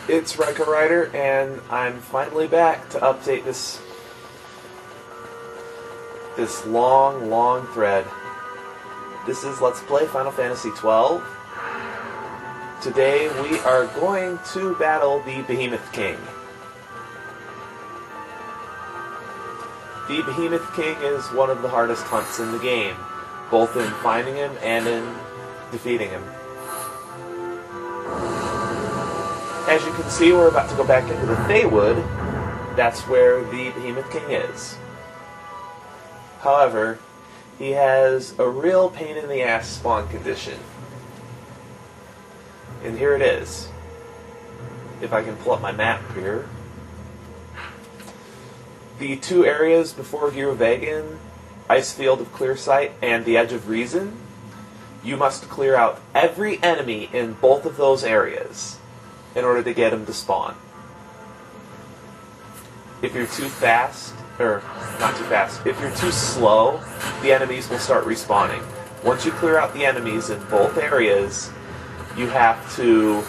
It's Riker Rider, and I'm finally back to update this long thread. This is Let's Play Final Fantasy XII. Today we are going to battle the Behemoth King. The Behemoth King is one of the hardest hunts in the game, both in finding him and in defeating him. As you can see, we're about to go back into the Thaywood. That's where the Behemoth King is. However, he has a real pain-in-the-ass spawn condition. And here it is. If I can pull up my map here. The two areas before Girovegan, Icefield of Clearsight, and the Edge of Reason, you must clear out every enemy in both of those areas in order to get him to spawn. If you're too fast, or not too fast, if you're too slow, the enemies will start respawning. Once you clear out the enemies in both areas, you have to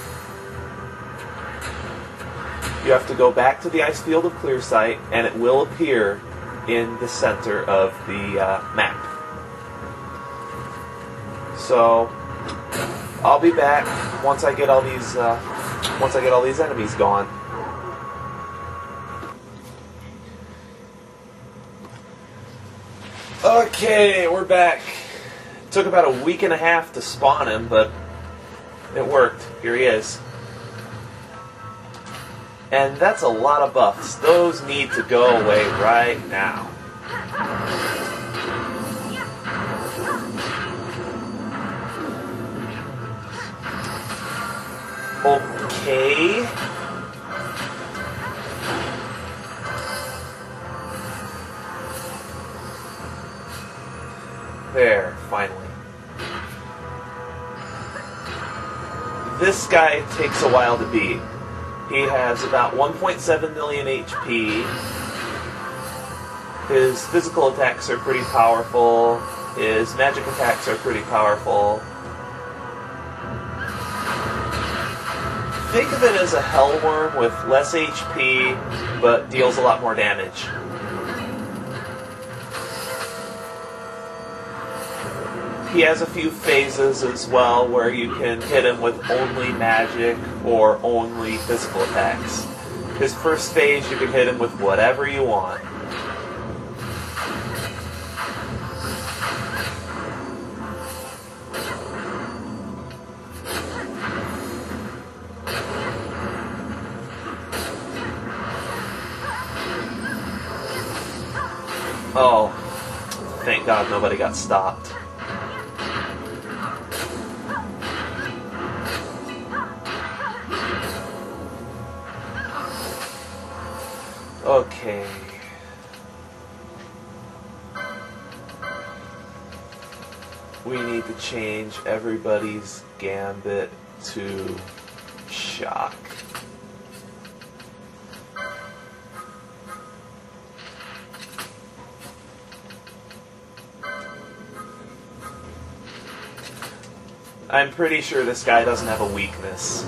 go back to the Icefield of Clearsight, and it will appear in the center of the map. So I'll be back once I get all these enemies gone. Okay, we're back. Took about a week and a half to spawn him, but it worked. Here he is. And that's a lot of buffs. Those need to go away right now. Okay. There, finally. This guy takes a while to beat. He has about 1.7 million HP. His physical attacks are pretty powerful. His magic attacks are pretty powerful. Think of it as a Hellworm with less HP, but deals a lot more damage. He has a few phases as well where you can hit him with only magic or only physical attacks. His first phase, you can hit him with whatever you want. Oh, thank God nobody got stopped. Okay. We need to change everybody's gambit to shock. I'm pretty sure this guy doesn't have a weakness.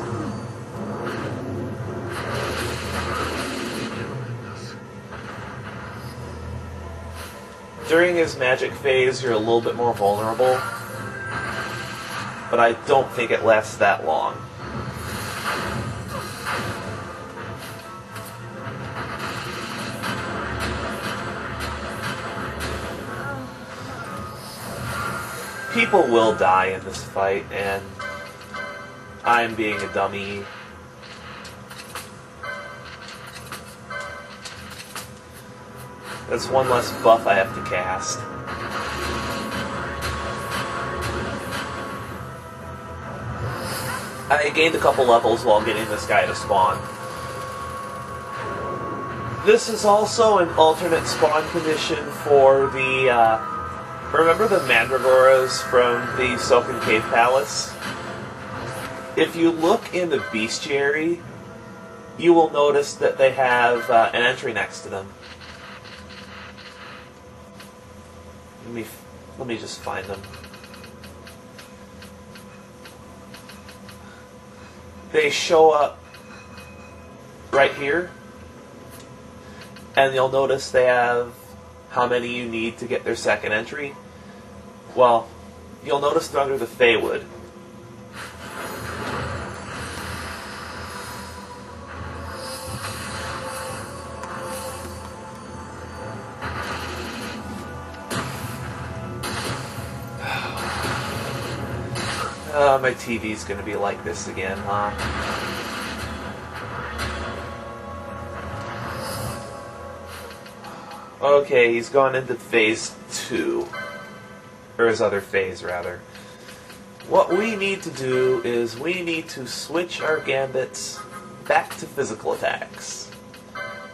During his magic phase, you're a little bit more vulnerable, but I don't think it lasts that long. People will die in this fight, and I'm being a dummy. That's one less buff I have to cast. I gained a couple levels while getting this guy to spawn. This is also an alternate spawn condition for the, remember the Mandragoras from the Silken Cave Palace? If you look in the bestiary, you will notice that they have an entry next to them. Let me just find them. they show up right here, and you'll notice they have how many you need to get their second entry. Well, you'll notice they're under the Feywood. My TV's gonna be like this again, huh? Okay, he's gone into phase 2. Or his other phase, rather. What we need to do is we need to switch our gambits back to physical attacks.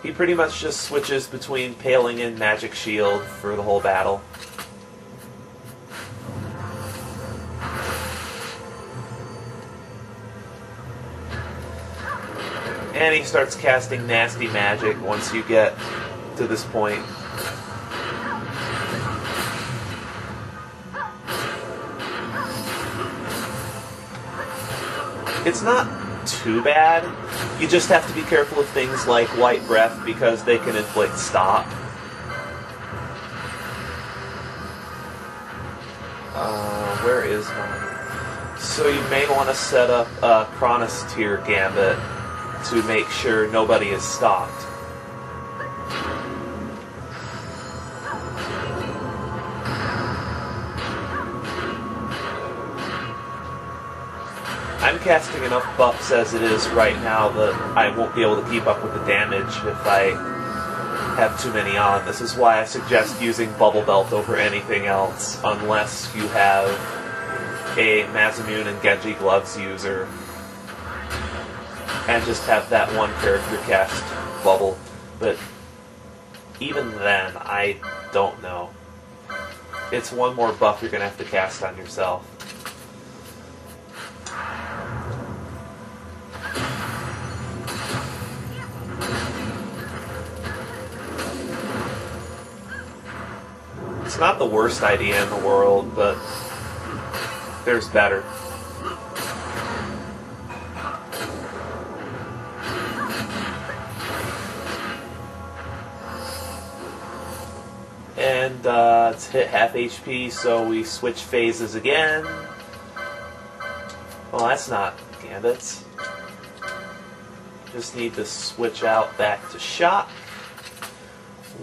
He pretty much just switches between Paling and Magic Shield for the whole battle. And he starts casting nasty magic once you get to this point. It's not too bad. You just have to be careful of things like White Breath because they can inflict stop. Where is one? So you may want to set up a Cronus tier gambit to make sure nobody is stopped. I'm casting enough buffs as it is right now that I won't be able to keep up with the damage if I have too many on. This is why I suggest using Bubble Belt over anything else, unless you have a Masamune and Genji Gloves user, and just have that one character cast Bubble. But even then, I don't know. It's one more buff you're going to have to cast on yourself. It's not the worst idea in the world, but there's better. And it's hit half HP, so we switch phases again. Well, that's not gambits. Just need to switch out back to shock.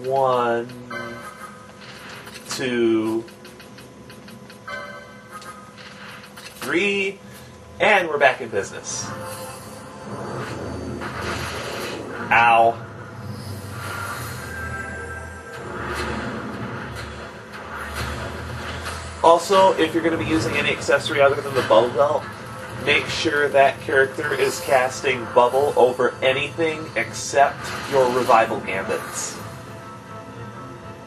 1, 2, 3, and we're back in business. Ow. Also, if you're going to be using any accessory other than the Bubble Belt, make sure that character is casting Bubble over anything except your Revival Gambits.